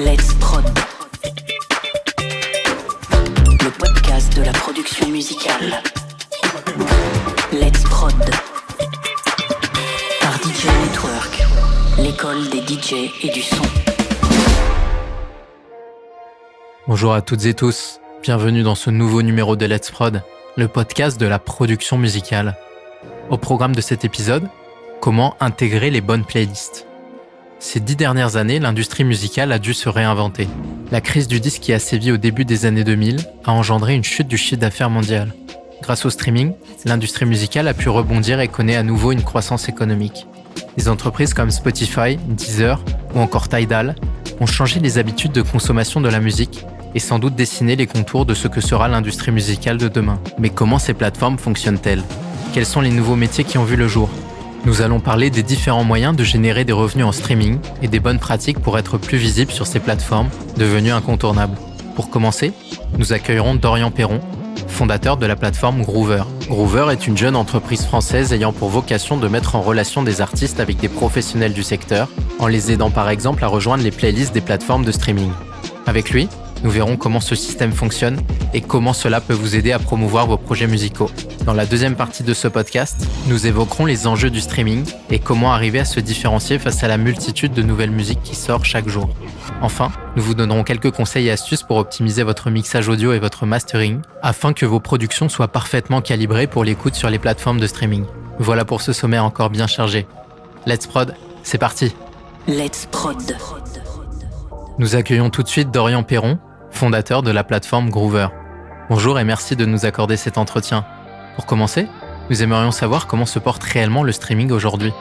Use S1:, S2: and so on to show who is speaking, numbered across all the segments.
S1: Let's Prod, le podcast de la production musicale. Let's Prod, par DJ Network, l'école des DJ et du son.
S2: Bonjour à toutes et tous, bienvenue dans ce nouveau numéro de Let's Prod, le podcast de la production musicale. Au programme de cet épisode, comment intégrer les bonnes playlists. Ces 10 dernières années, l'industrie musicale a dû se réinventer. La crise du disque qui a sévi au début des années 2000 a engendré une chute du chiffre d'affaires mondial. Grâce au streaming, l'industrie musicale a pu rebondir et connaît à nouveau une croissance économique. Des entreprises comme Spotify, Deezer ou encore Tidal ont changé les habitudes de consommation de la musique et sans doute dessiné les contours de ce que sera l'industrie musicale de demain. Mais comment ces plateformes fonctionnent-elles ? Quels sont les nouveaux métiers qui ont vu le jour ? Nous allons parler des différents moyens de générer des revenus en streaming et des bonnes pratiques pour être plus visible sur ces plateformes devenues incontournables. Pour commencer, nous accueillerons Dorian Perron, fondateur de la plateforme Groover. Groover est une jeune entreprise française ayant pour vocation de mettre en relation des artistes avec des professionnels du secteur, en les aidant par exemple à rejoindre les playlists des plateformes de streaming. Avec lui, nous verrons comment ce système fonctionne et comment cela peut vous aider à promouvoir vos projets musicaux. Dans la deuxième partie de ce podcast, nous évoquerons les enjeux du streaming et comment arriver à se différencier face à la multitude de nouvelles musiques qui sortent chaque jour. Enfin, nous vous donnerons quelques conseils et astuces pour optimiser votre mixage audio et votre mastering afin que vos productions soient parfaitement calibrées pour l'écoute sur les plateformes de streaming. Voilà pour ce sommaire encore bien chargé. Let's Prod, c'est parti.
S1: Let's Prod.
S2: Nous accueillons tout de suite Dorian Perron, fondateur de la plateforme Groover. Bonjour et merci de nous accorder cet entretien. Pour commencer, nous aimerions savoir comment se porte réellement le streaming aujourd'hui.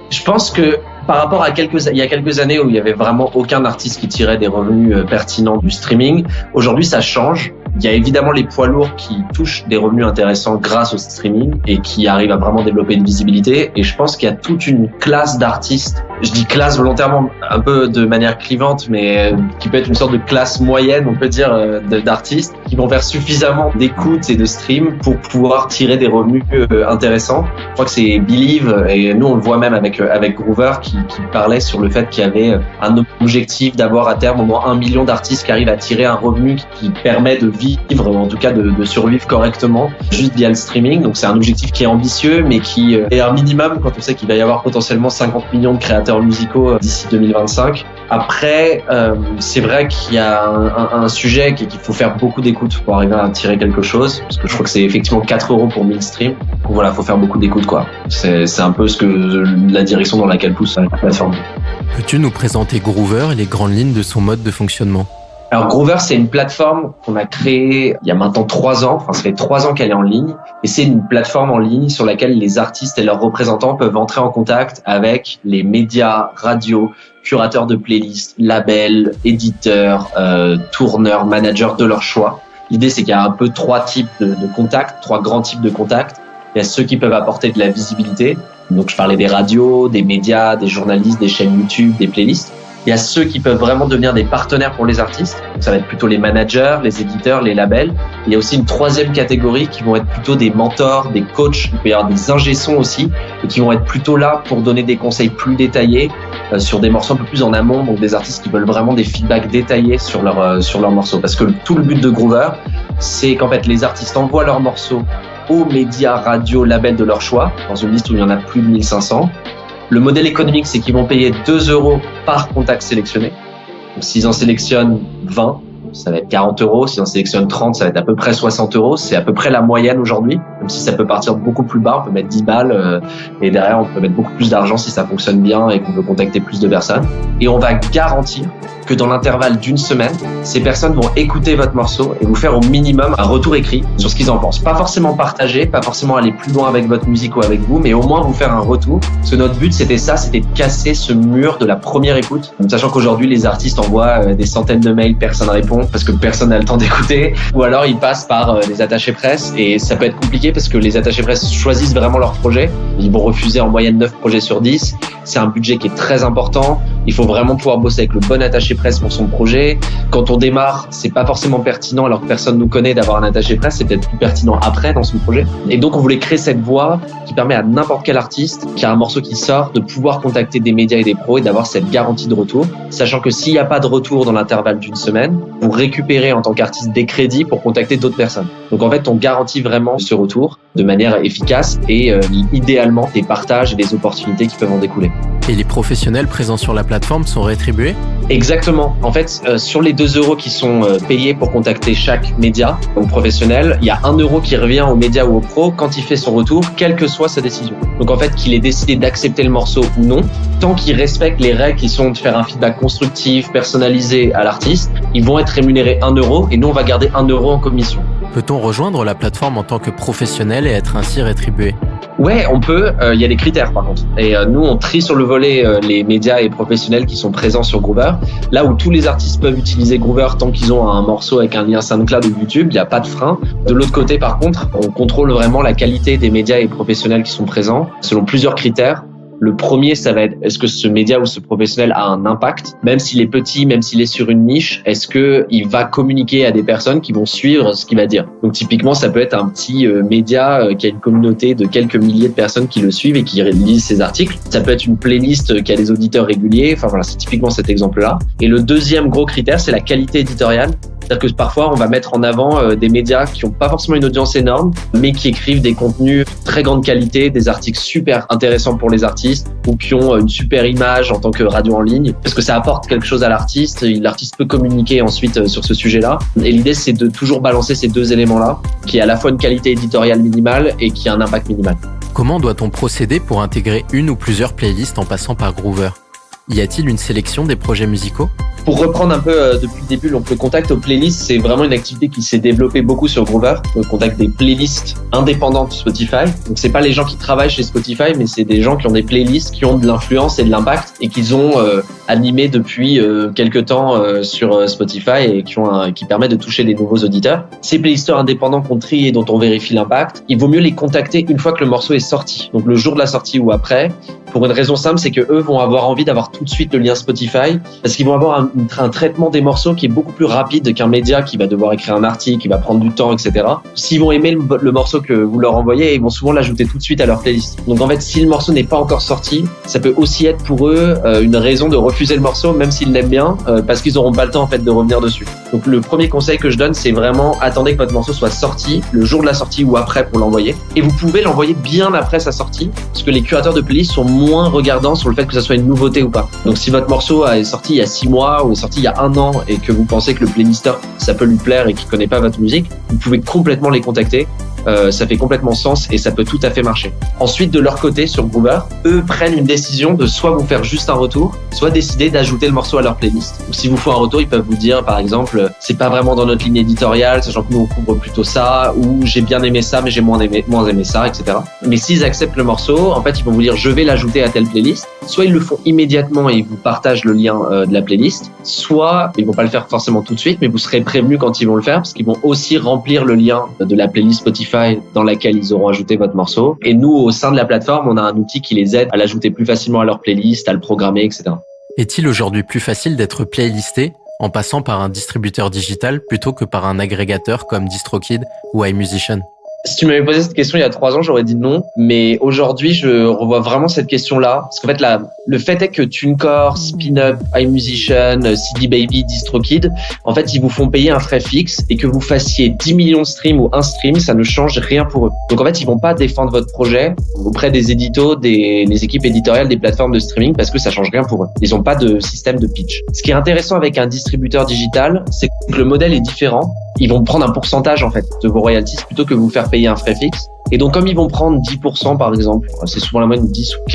S3: Je pense que par rapport à il y a quelques années où il y avait vraiment aucun artiste qui tirait des revenus pertinents du streaming, aujourd'hui ça change. Il y a évidemment les poids lourds qui touchent des revenus intéressants grâce au streaming et qui arrivent à vraiment développer une visibilité. Et je pense qu'il y a toute une classe d'artistes, je dis classe volontairement un peu de manière clivante, mais qui peut être une sorte de classe moyenne, on peut dire, d'artistes qui vont faire suffisamment d'écoute et de stream pour pouvoir tirer des revenus intéressants. Je crois que c'est Believe, et nous on le voit même avec Groover, qui parlait sur le fait qu'il y avait un objectif d'avoir à terme au moins 1 million d'artistes qui arrivent à tirer un revenu qui permet de vivre, ou en tout cas de survivre correctement juste via le streaming. Donc c'est un objectif qui est ambitieux mais qui est un minimum quand on sait qu'il va y avoir potentiellement 50 millions de créateurs musicaux d'ici 2025. Après, c'est vrai qu'il y a un sujet qu'il faut faire beaucoup d'écoute pour arriver à tirer quelque chose, parce que je crois que c'est effectivement 4 € pour 1000 streams. Donc voilà, faut faire beaucoup d'écoute quoi. C'est un peu la direction dans laquelle pousse la plateforme.
S2: Peux-tu nous présenter Groover et les grandes lignes de son mode de fonctionnement ?
S3: Alors Groover, c'est une plateforme qu'on a créée il y a maintenant 3 ans. Enfin, ça fait 3 ans qu'elle est en ligne. Et c'est une plateforme en ligne sur laquelle les artistes et leurs représentants peuvent entrer en contact avec les médias, radios, curateurs de playlists, labels, éditeurs, tourneurs, managers de leur choix. L'idée, c'est qu'il y a un peu 3 types de contacts, 3 grands types de contacts. Il y a ceux qui peuvent apporter de la visibilité. Donc, je parlais des radios, des médias, des journalistes, des chaînes YouTube, des playlists. Il y a ceux qui peuvent vraiment devenir des partenaires pour les artistes. Donc, ça va être plutôt les managers, les éditeurs, les labels. Il y a aussi une 3e catégorie qui vont être plutôt des mentors, des coachs. Il peut y avoir des ingé-sons aussi et qui vont être plutôt là pour donner des conseils plus détaillés sur des morceaux un peu plus en amont. Donc, des artistes qui veulent vraiment des feedbacks détaillés sur leurs morceaux. Parce que tout le but de Groover, c'est qu'en fait, les artistes envoient leurs morceaux aux médias, radios, labels de leur choix, dans une liste où il y en a plus de 1500. Le modèle économique, c'est qu'ils vont payer 2 € par contact sélectionné. Donc, s'ils en sélectionnent 20, ça va être 40 €. S'ils en sélectionnent 30, ça va être à peu près 60 €. C'est à peu près la moyenne aujourd'hui, même si ça peut partir beaucoup plus bas. On peut mettre 10 balles et derrière, on peut mettre beaucoup plus d'argent si ça fonctionne bien et qu'on peut contacter plus de personnes. Et on va garantir que dans l'intervalle d'1 semaine, ces personnes vont écouter votre morceau et vous faire au minimum un retour écrit sur ce qu'ils en pensent. Pas forcément partager, pas forcément aller plus loin avec votre musique ou avec vous, mais au moins vous faire un retour. Parce que notre but, c'était de casser ce mur de la première écoute. Sachant qu'aujourd'hui, les artistes envoient des centaines de mails, personne répond parce que personne n'a le temps d'écouter. Ou alors, ils passent par les attachés presse et ça peut être compliqué parce que les attachés presse choisissent vraiment leur projet. Ils vont refuser en moyenne 9 projets sur 10. C'est un budget qui est très important. Il faut vraiment pouvoir bosser avec le bon attaché presse pour son projet. Quand on démarre, c'est pas forcément pertinent alors que personne nous connaît d'avoir un attaché presse, c'est peut-être plus pertinent après dans son projet. Et donc on voulait créer cette voie qui permet à n'importe quel artiste qui a un morceau qui sort de pouvoir contacter des médias et des pros et d'avoir cette garantie de retour, sachant que s'il n'y a pas de retour dans l'intervalle d'une semaine, vous récupérez en tant qu'artiste des crédits pour contacter d'autres personnes. Donc en fait, on garantit vraiment ce retour de manière efficace et idéalement des partages et des opportunités qui peuvent en découler.
S2: Et les professionnels présents sur la plateforme sont rétribués ?
S3: Exactement. En fait, sur les 2 € qui sont payés pour contacter chaque média ou professionnel, il y a 1 € qui revient au média ou au pro quand il fait son retour, quelle que soit sa décision. Donc en fait, qu'il ait décidé d'accepter le morceau ou non, tant qu'il respecte les règles qui sont de faire un feedback constructif, personnalisé à l'artiste, ils vont être rémunérés 1 € et nous, on va garder 1 € en commission.
S2: Peut-on rejoindre la plateforme en tant que professionnel et être ainsi rétribué ?
S3: Ouais, on peut. Il y a des critères par contre. Et nous, on trie sur le volet les médias et professionnels qui sont présents sur Groover. Là où tous les artistes peuvent utiliser Groover tant qu'ils ont un morceau avec un lien SoundCloud ou YouTube, il n'y a pas de frein. De l'autre côté, par contre, on contrôle vraiment la qualité des médias et professionnels qui sont présents selon plusieurs critères. Le premier, ça va être, est-ce que ce média ou ce professionnel a un impact? Même s'il est petit, même s'il est sur une niche, est-ce que il va communiquer à des personnes qui vont suivre ce qu'il va dire? Donc, typiquement, ça peut être un petit média qui a une communauté de quelques milliers de personnes qui le suivent et qui lisent ses articles. Ça peut être une playlist qui a des auditeurs réguliers. Enfin, voilà, c'est typiquement cet exemple-là. Et le deuxième gros critère, c'est la qualité éditoriale. C'est-à-dire que parfois, on va mettre en avant des médias qui n'ont pas forcément une audience énorme, mais qui écrivent des contenus de très grande qualité, des articles super intéressants pour les artistes, ou qui ont une super image en tant que radio en ligne, parce que ça apporte quelque chose à l'artiste. L'artiste peut communiquer ensuite sur ce sujet-là. Et l'idée, c'est de toujours balancer ces deux éléments-là, qui est à la fois une qualité éditoriale minimale et qui a un impact minimal.
S2: Comment doit-on procéder pour intégrer une ou plusieurs playlists en passant par Groover ? Y a-t-il une sélection des projets musicaux ?
S3: Pour reprendre un peu depuis le début, donc le contact aux playlists, c'est vraiment une activité qui s'est développée beaucoup sur Groover. Le contact des playlists indépendantes de Spotify. Donc c'est pas les gens qui travaillent chez Spotify, mais c'est des gens qui ont des playlists, qui ont de l'influence et de l'impact et qu'ils ont animé depuis quelques temps sur Spotify et qui permettent de toucher des nouveaux auditeurs. Ces playlisteurs indépendants qu'on trie et dont on vérifie l'impact, il vaut mieux les contacter une fois que le morceau est sorti. Donc le jour de la sortie ou après. Pour une raison simple, c'est que eux vont avoir envie d'avoir tout de suite le lien Spotify parce qu'ils vont avoir un traitement des morceaux qui est beaucoup plus rapide qu'un média qui va devoir écrire un article, qui va prendre du temps, etc. S'ils vont aimer le morceau que vous leur envoyez, ils vont souvent l'ajouter tout de suite à leur playlist. Donc en fait, si le morceau n'est pas encore sorti, ça peut aussi être pour eux une raison de refuser le morceau, même s'ils l'aiment bien, parce qu'ils n'auront pas le temps en fait de revenir dessus. Donc le premier conseil que je donne, c'est vraiment attendez que votre morceau soit sorti, le jour de la sortie ou après pour l'envoyer. Et vous pouvez l'envoyer bien après sa sortie, parce que les curateurs de playlist sont moins regardants sur le fait que ça soit une nouveauté ou pas. Donc si votre morceau est sorti il y a 6 mois ou est sorti il y a 1 an et que vous pensez que le playlister ça peut lui plaire et qu'il connaît pas votre musique, vous pouvez complètement les contacter. Ça fait complètement sens et ça peut tout à fait marcher. Ensuite, de leur côté, sur Groover, eux prennent une décision de soit vous faire juste un retour, soit décider d'ajouter le morceau à leur playlist. Donc, si vous font un retour, ils peuvent vous dire, par exemple, c'est pas vraiment dans notre ligne éditoriale, sachant que nous on couvre plutôt ça, ou j'ai bien aimé ça, mais j'ai moins aimé ça, etc. Mais s'ils acceptent le morceau, en fait, ils vont vous dire, je vais l'ajouter à telle playlist. Soit ils le font immédiatement et ils vous partagent le lien de la playlist, soit ils vont pas le faire forcément tout de suite, mais vous serez prévenus quand ils vont le faire, parce qu'ils vont aussi remplir le lien de la playlist Spotify dans laquelle ils auront ajouté votre morceau. Et nous, au sein de la plateforme, on a un outil qui les aide à l'ajouter plus facilement à leur playlist, à le programmer, etc.
S2: Est-il aujourd'hui plus facile d'être playlisté en passant par un distributeur digital plutôt que par un agrégateur comme DistroKid ou iMusician ?
S3: Si tu m'avais posé cette question il y a 3 ans, j'aurais dit non. Mais aujourd'hui, je revois vraiment cette question-là. Parce qu'en fait, le fait est que TuneCore, Spin-Up, iMusician, CD Baby, DistroKid, en fait, ils vous font payer un frais fixe et que vous fassiez 10 millions de streams ou un stream, ça ne change rien pour eux. Donc en fait, ils vont pas défendre votre projet auprès des éditos, des équipes éditoriales, des plateformes de streaming parce que ça change rien pour eux. Ils ont pas de système de pitch. Ce qui est intéressant avec un distributeur digital, c'est que le modèle est différent. Ils vont prendre un pourcentage en fait de vos royalties plutôt que vous faire payer un frais fixe. Et donc comme ils vont prendre 10% par exemple, c'est souvent la moyenne 10 ou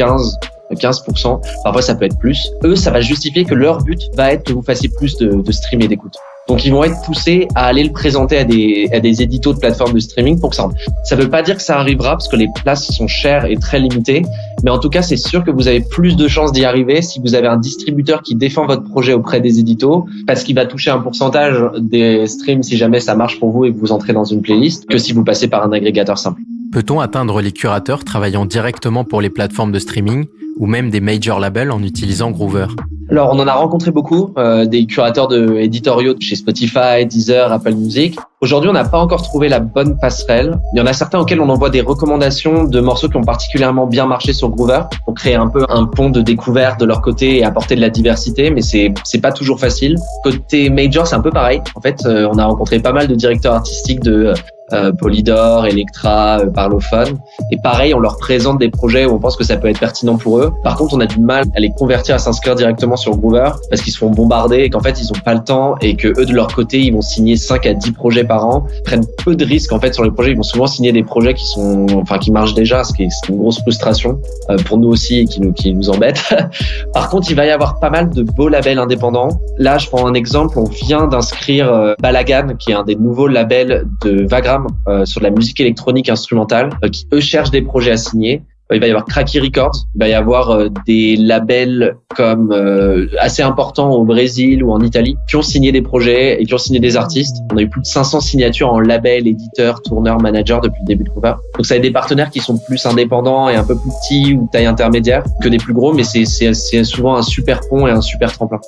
S3: 15%, parfois ça peut être plus, eux ça va justifier que leur but va être que vous fassiez plus de stream et d'écoute. Donc ils vont être poussés à aller le présenter à des éditos de plateformes de streaming pour que ça rentre. Ça veut pas dire que ça arrivera parce que les places sont chères et très limitées, mais en tout cas c'est sûr que vous avez plus de chances d'y arriver si vous avez un distributeur qui défend votre projet auprès des éditos parce qu'il va toucher un pourcentage des streams si jamais ça marche pour vous et que vous entrez dans une playlist que si vous passez par un agrégateur simple.
S2: Peut-on atteindre les curateurs travaillant directement pour les plateformes de streaming ou même des major labels en utilisant Groover ?
S3: Alors, on en a rencontré beaucoup, des curateurs éditoriaux chez Spotify, Deezer, Apple Music. Aujourd'hui, on n'a pas encore trouvé la bonne passerelle. Il y en a certains auxquels on envoie des recommandations de morceaux qui ont particulièrement bien marché sur Groover pour créer un peu un pont de découverte de leur côté et apporter de la diversité, mais c'est pas toujours facile. Côté major, c'est un peu pareil. En fait, on a rencontré pas mal de directeurs artistiques de Polydor, Electra, Parlophone. Et pareil, on leur présente des projets où on pense que ça peut être pertinent pour eux. Par contre, on a du mal à les convertir, à s'inscrire directement sur Groover parce qu'ils se font bombarder et qu'en fait, ils ont pas le temps et que eux, de leur côté, ils vont signer 5 à 10 projets par an. Ils prennent peu de risques, en fait, sur les projets. Ils vont souvent signer des projets qui marchent déjà, ce qui est une grosse frustration pour nous aussi et qui nous embête. Par contre, il va y avoir pas mal de beaux labels indépendants. Là, je prends un exemple. On vient d'inscrire Balagan, qui est un des nouveaux labels de Vagram, sur de la musique électronique instrumentale, qui eux cherchent des projets à signer. Il va y avoir Cracky Records, il va y avoir des labels comme assez importants au Brésil ou en Italie qui ont signé des projets et qui ont signé des artistes. On a eu plus de 500 signatures en label, éditeur, tourneur, manager depuis le début de Groover. Donc ça a des partenaires qui sont plus indépendants et un peu plus petits ou taille intermédiaire que des plus gros, mais c'est souvent un super pont et un super tremplin.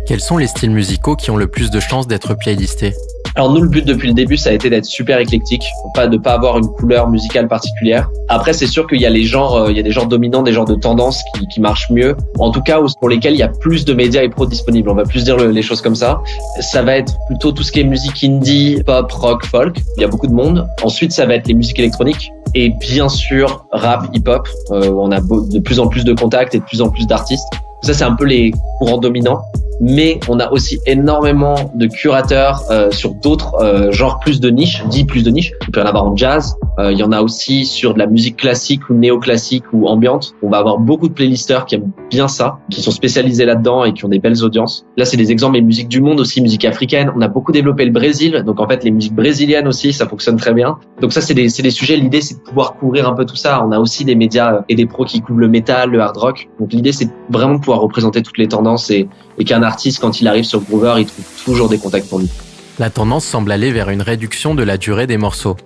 S2: Quels sont les styles musicaux qui ont le plus de chances d'être playlistés ?
S3: Alors nous, le but depuis le début, ça a été d'être super éclectique, de pas avoir une couleur musicale particulière. Après, c'est sûr qu'il y a les genres, il y a des genres dominants, des genres de tendance qui marchent mieux. En tout cas, pour lesquels il y a plus de médias et pros disponibles. On va plus dire les choses comme ça. Ça va être plutôt tout ce qui est musique indie, pop, rock, folk. Il y a beaucoup de monde. Ensuite, ça va être les musiques électroniques. Et bien sûr, rap, hip-hop, où on a de plus en plus de contacts et de plus en plus d'artistes. Ça, c'est un peu les courants dominants. Mais on a aussi énormément de curateurs sur d'autres genres plus de niche, plus de niche. Il peut y en avoir en jazz. Il y en a aussi sur de la musique classique ou néoclassique ou ambiante. On va avoir beaucoup de playlisters qui aiment bien ça, qui sont spécialisés là-dedans et qui ont des belles audiences. Là, c'est des exemples, mais musique du monde aussi, musique africaine. On a beaucoup développé le Brésil. Donc, en fait, les musiques brésiliennes aussi, ça fonctionne très bien. Donc ça, c'est des sujets. L'idée, c'est de pouvoir couvrir un peu tout ça. On a aussi des médias et des pros qui couvrent le métal, le hard rock. Donc, l'idée, c'est vraiment de pouvoir représenter toutes les tendances et qu'un artiste, quand il arrive sur Groover, il trouve toujours des contacts pour lui.
S2: La tendance semble aller vers une réduction de la durée des morceaux.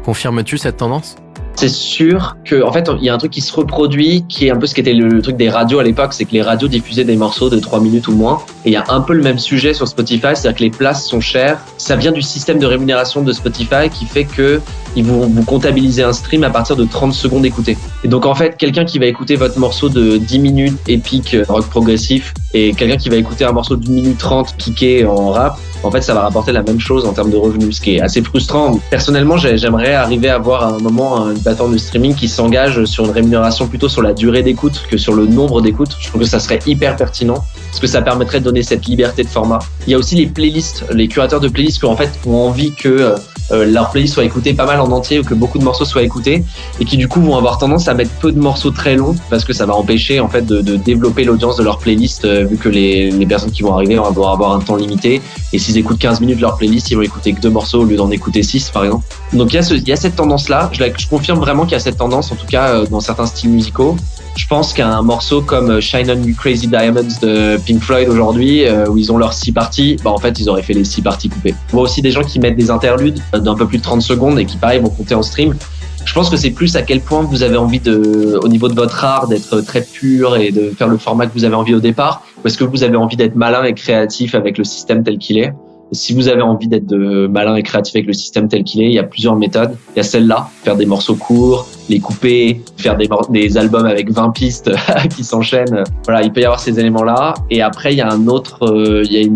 S2: Confirmes-tu cette tendance ?
S3: C'est sûr que, en fait, il y a un truc qui se reproduit, qui est un peu ce qui était le truc des radios à l'époque, c'est que les radios diffusaient des morceaux de 3 minutes ou moins. Et il y a un peu le même sujet sur Spotify, c'est-à-dire que les places sont chères. Ça vient du système de rémunération de Spotify qui fait que ils vont vous comptabiliser un stream à partir de 30 secondes écoutées. Et donc, en fait, quelqu'un qui va écouter votre morceau de 10 minutes épique rock progressif et quelqu'un qui va écouter un morceau de 1 minute 30 kické en rap, en fait, ça va rapporter la même chose en termes de revenus, ce qui est assez frustrant. Personnellement, j'aimerais arriver à avoir à un moment une plateforme de streaming qui s'engage sur une rémunération plutôt sur la durée d'écoute que sur le nombre d'écoutes. Je trouve que ça serait hyper pertinent parce que ça permettrait de donner cette liberté de format. Il y a aussi les playlists, les curateurs de playlists qui en fait ont envie que leur playlist soit écoutée pas mal en entier ou que beaucoup de morceaux soient écoutés et qui du coup vont avoir tendance à mettre peu de morceaux très longs parce que ça va empêcher en fait de développer l'audience de leur playlist vu que les personnes qui vont arriver vont avoir un temps limité et s'ils écoutent 15 minutes de leur playlist, ils vont écouter que 2 morceaux au lieu d'en écouter 6 par exemple. Donc il y a cette tendance-là, je confirme vraiment qu'il y a cette tendance en tout cas dans certains styles musicaux. Je pense qu'un morceau comme Shine On You Crazy Diamonds de Pink Floyd aujourd'hui, où ils ont leurs 6 parties, en fait, ils auraient fait les 6 parties coupées. On voit aussi des gens qui mettent des interludes d'un peu plus de 30 secondes et qui, pareil, vont compter en stream. Je pense que c'est plus à quel point vous avez envie au niveau de votre art, d'être très pur et de faire le format que vous avez envie au départ, ou est-ce que vous avez envie d'être malin et créatif avec le système tel qu'il est? Si vous avez envie d'être malin et créatif avec le système tel qu'il est, il y a plusieurs méthodes. Il y a celle-là, faire des morceaux courts, les couper, faire des albums avec 20 pistes qui s'enchaînent. Voilà, il peut y avoir ces éléments-là. Et après, il y a une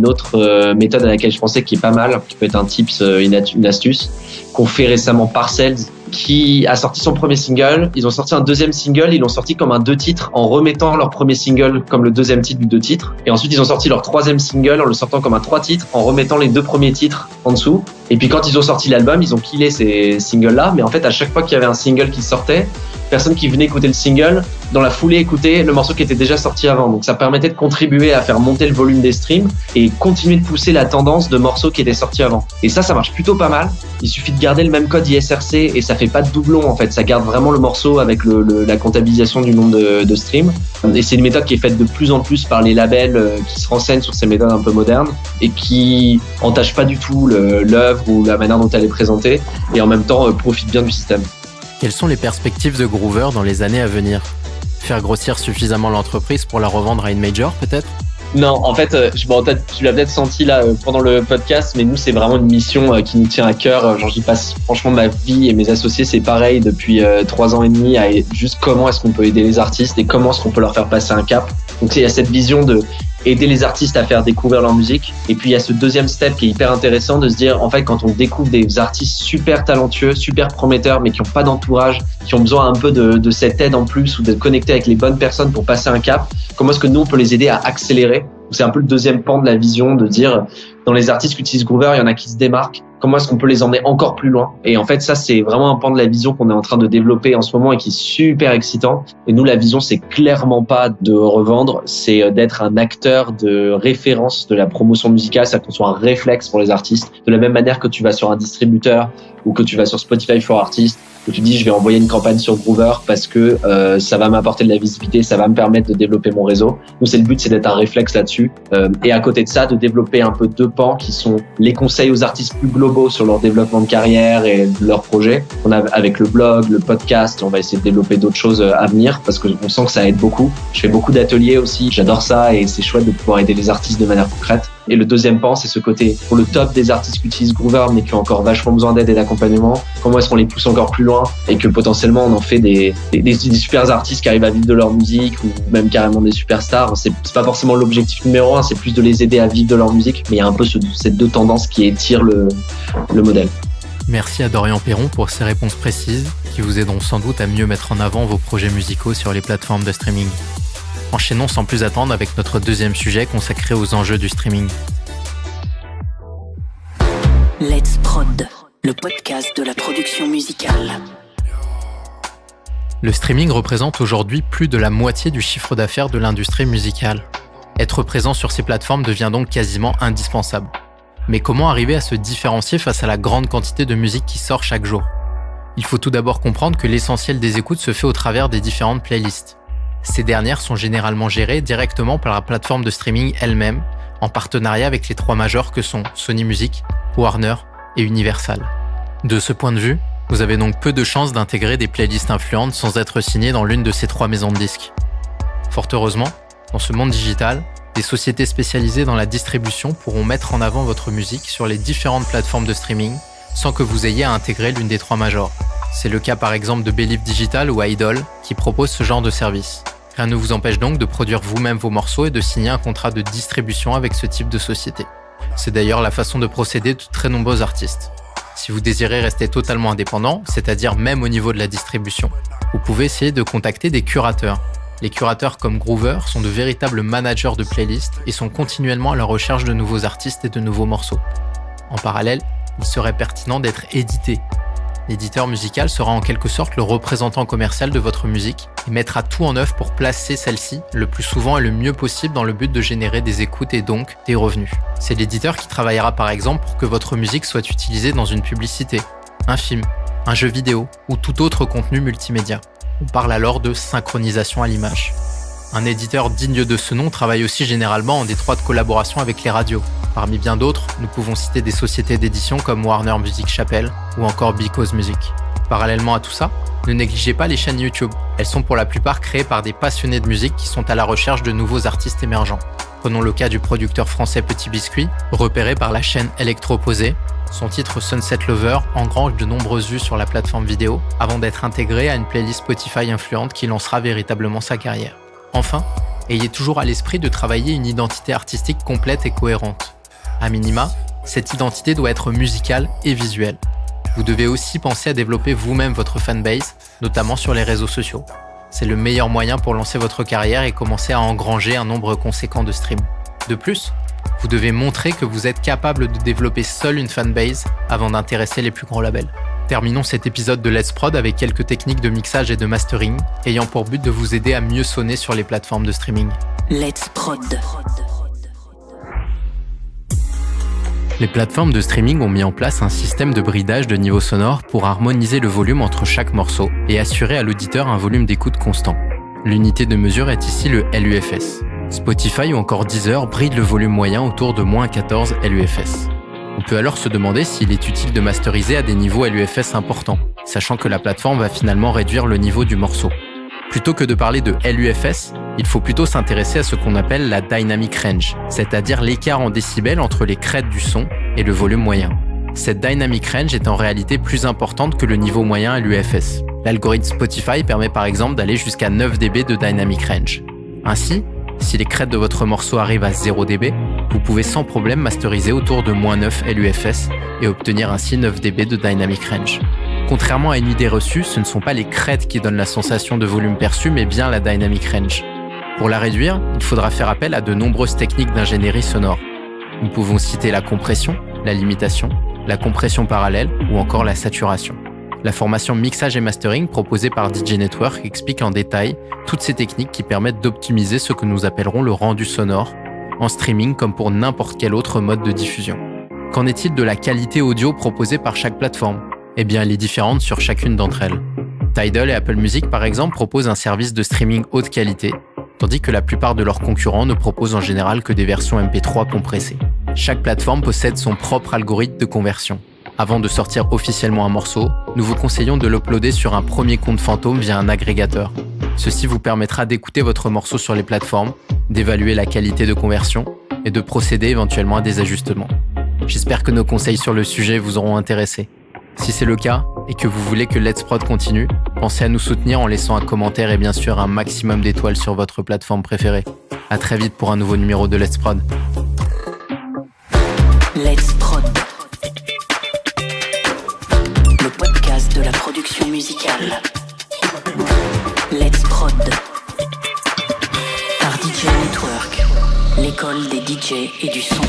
S3: autre méthode à laquelle je pensais qui est pas mal, qui peut être un tips, une astuce, qu'on fait récemment Parcells, qui a sorti son premier single. Ils ont sorti un deuxième single, ils l'ont sorti comme un 2 titres en remettant leur premier single comme le deuxième titre du 2 titres. Et ensuite, ils ont sorti leur troisième single en le sortant comme un 3 titres en remettant les 2 premiers titres en dessous. Et puis quand ils ont sorti l'album, ils ont killé ces singles-là. Mais en fait, à chaque fois qu'il y avait un single qui sortait, personne qui venait écouter le single, dans la foulée écoutait le morceau qui était déjà sorti avant. Donc ça permettait de contribuer à faire monter le volume des streams et continuer de pousser la tendance de morceaux qui étaient sortis avant. Et ça marche plutôt pas mal. Il suffit de garder le même code ISRC et ça fait pas de doublon en fait. Ça garde vraiment le morceau avec la comptabilisation du nombre de streams. Et c'est une méthode qui est faite de plus en plus par les labels qui se renseignent sur ces méthodes un peu modernes et qui entachent pas du tout l'œuvre ou la manière dont elle est présentée et en même temps profitent bien du système.
S2: Quelles sont les perspectives de Groover dans les années à venir ? Faire grossir suffisamment l'entreprise pour la revendre à une major, peut-être ?
S3: Non, en fait, tu l'as peut-être senti là pendant le podcast, mais nous, c'est vraiment une mission qui nous tient à cœur. Genre, j'y passe franchement ma vie et mes associés, c'est pareil depuis 3 ans et demi à juste comment est-ce qu'on peut aider les artistes et comment est-ce qu'on peut leur faire passer un cap. Donc, il y a cette vision de aider les artistes à faire découvrir leur musique. Et puis, il y a ce deuxième step qui est hyper intéressant de se dire, en fait, quand on découvre des artistes super talentueux, super prometteurs, mais qui n'ont pas d'entourage, qui ont besoin un peu de cette aide en plus ou de connecter avec les bonnes personnes pour passer un cap, comment est-ce que nous, on peut les aider à accélérer? C'est un peu le deuxième pan de la vision de dire, dans les artistes qui utilisent Groover, il y en a qui se démarquent. Comment est-ce qu'on peut les emmener encore plus loin? Et en fait, ça, c'est vraiment un pan de la vision qu'on est en train de développer en ce moment et qui est super excitant. Et nous, la vision, c'est clairement pas de revendre, c'est d'être un acteur de référence de la promotion musicale, c'est-à-dire qu'on soit un réflexe pour les artistes. De la même manière que tu vas sur un distributeur ou que tu vas sur Spotify for Artists, où tu dis je vais envoyer une campagne sur Groover parce que ça va m'apporter de la visibilité, ça va me permettre de développer mon réseau. Nous, c'est le but, c'est d'être un réflexe là-dessus. Et à côté de ça, de développer un peu deux pans qui sont les conseils aux artistes plus globaux sur leur développement de carrière et de leurs projets. On a avec le blog, le podcast, on va essayer de développer d'autres choses à venir parce qu'on sent que ça aide beaucoup. Je fais beaucoup d'ateliers aussi, j'adore ça et c'est chouette de pouvoir aider les artistes de manière concrète. Et le deuxième pan, c'est ce côté pour le top des artistes qui utilisent Groover mais qui ont encore vachement besoin d'aide et d'accompagnement. Comment est-ce qu'on les pousse encore plus loin et que potentiellement on en fait des super artistes qui arrivent à vivre de leur musique ou même carrément des superstars. C'est pas forcément l'objectif numéro 1, c'est plus de les aider à vivre de leur musique. Mais il y a un peu ces deux tendances qui étirent le modèle.
S2: Merci à Dorian Perron pour ces réponses précises qui vous aideront sans doute à mieux mettre en avant vos projets musicaux sur les plateformes de streaming. Enchaînons sans plus attendre avec notre deuxième sujet consacré aux enjeux du streaming.
S1: Let's Prod, le podcast de la production musicale.
S2: Le streaming représente aujourd'hui plus de la moitié du chiffre d'affaires de l'industrie musicale. Être présent sur ces plateformes devient donc quasiment indispensable. Mais comment arriver à se différencier face à la grande quantité de musique qui sort chaque jour? Il faut tout d'abord comprendre que l'essentiel des écoutes se fait au travers des différentes playlists. Ces dernières sont généralement gérées directement par la plateforme de streaming elle-même, en partenariat avec les 3 majors que sont Sony Music, Warner et Universal. De ce point de vue, vous avez donc peu de chances d'intégrer des playlists influentes sans être signé dans l'une de ces 3 maisons de disques. Fort heureusement, dans ce monde digital, des sociétés spécialisées dans la distribution pourront mettre en avant votre musique sur les différentes plateformes de streaming sans que vous ayez à intégrer l'une des 3 majors. C'est le cas par exemple de Believe Digital ou Idol qui proposent ce genre de service. Rien ne vous empêche donc de produire vous-même vos morceaux et de signer un contrat de distribution avec ce type de société. C'est d'ailleurs la façon de procéder de très nombreux artistes. Si vous désirez rester totalement indépendant, c'est-à-dire même au niveau de la distribution, vous pouvez essayer de contacter des curateurs. Les curateurs comme Groover sont de véritables managers de playlists et sont continuellement à la recherche de nouveaux artistes et de nouveaux morceaux. En parallèle, il serait pertinent d'être édité. L'éditeur musical sera en quelque sorte le représentant commercial de votre musique et mettra tout en œuvre pour placer celle-ci le plus souvent et le mieux possible dans le but de générer des écoutes et donc des revenus. C'est l'éditeur qui travaillera par exemple pour que votre musique soit utilisée dans une publicité, un film, un jeu vidéo ou tout autre contenu multimédia. On parle alors de synchronisation à l'image. Un éditeur digne de ce nom travaille aussi généralement en étroite collaboration avec les radios. Parmi bien d'autres, nous pouvons citer des sociétés d'édition comme Warner Music Chapel ou encore Because Music. Parallèlement à tout ça, ne négligez pas les chaînes YouTube. Elles sont pour la plupart créées par des passionnés de musique qui sont à la recherche de nouveaux artistes émergents. Prenons le cas du producteur français Petit Biscuit, repéré par la chaîne Electroposé. Son titre Sunset Lover engrange de nombreuses vues sur la plateforme vidéo avant d'être intégré à une playlist Spotify influente qui lancera véritablement sa carrière. Enfin, ayez toujours à l'esprit de travailler une identité artistique complète et cohérente. A minima, cette identité doit être musicale et visuelle. Vous devez aussi penser à développer vous-même votre fanbase, notamment sur les réseaux sociaux. C'est le meilleur moyen pour lancer votre carrière et commencer à engranger un nombre conséquent de streams. De plus, vous devez montrer que vous êtes capable de développer seul une fanbase avant d'intéresser les plus grands labels. Terminons cet épisode de Let's Prod avec quelques techniques de mixage et de mastering, ayant pour but de vous aider à mieux sonner sur les plateformes de streaming.
S1: Let's Prod.
S2: Les plateformes de streaming ont mis en place un système de bridage de niveau sonore pour harmoniser le volume entre chaque morceau et assurer à l'auditeur un volume d'écoute constant. L'unité de mesure est ici le LUFS. Spotify ou encore Deezer brident le volume moyen autour de -14 LUFS. On peut alors se demander s'il est utile de masteriser à des niveaux LUFS importants, sachant que la plateforme va finalement réduire le niveau du morceau. Plutôt que de parler de LUFS, il faut plutôt s'intéresser à ce qu'on appelle la dynamic range, c'est-à-dire l'écart en décibels entre les crêtes du son et le volume moyen. Cette dynamic range est en réalité plus importante que le niveau moyen LUFS. L'algorithme Spotify permet par exemple d'aller jusqu'à 9 dB de dynamic range. Ainsi, si les crêtes de votre morceau arrivent à 0 dB, vous pouvez sans problème masteriser autour de -9 LUFS et obtenir ainsi 9 dB de dynamic range. Contrairement à une idée reçue, ce ne sont pas les crêtes qui donnent la sensation de volume perçu, mais bien la dynamic range. Pour la réduire, il faudra faire appel à de nombreuses techniques d'ingénierie sonore. Nous pouvons citer la compression, la limitation, la compression parallèle ou encore la saturation. La formation mixage et mastering proposée par DJ Network explique en détail toutes ces techniques qui permettent d'optimiser ce que nous appellerons le rendu sonore, en streaming comme pour n'importe quel autre mode de diffusion. Qu'en est-il de la qualité audio proposée par chaque plateforme ? Eh bien, elle est différente sur chacune d'entre elles. Tidal et Apple Music, par exemple, proposent un service de streaming haute qualité, tandis que la plupart de leurs concurrents ne proposent en général que des versions MP3 compressées. Chaque plateforme possède son propre algorithme de conversion. Avant de sortir officiellement un morceau, nous vous conseillons de l'uploader sur un premier compte fantôme via un agrégateur. Ceci vous permettra d'écouter votre morceau sur les plateformes, d'évaluer la qualité de conversion et de procéder éventuellement à des ajustements. J'espère que nos conseils sur le sujet vous auront intéressé. Si c'est le cas et que vous voulez que Let's Prod continue, pensez à nous soutenir en laissant un commentaire et bien sûr un maximum d'étoiles sur votre plateforme préférée. À très vite pour un nouveau numéro de Let's Prod.
S1: Let's Prod. Le podcast de la production musicale. Let's Prod. Par DJ Network, l'école des DJ et du son.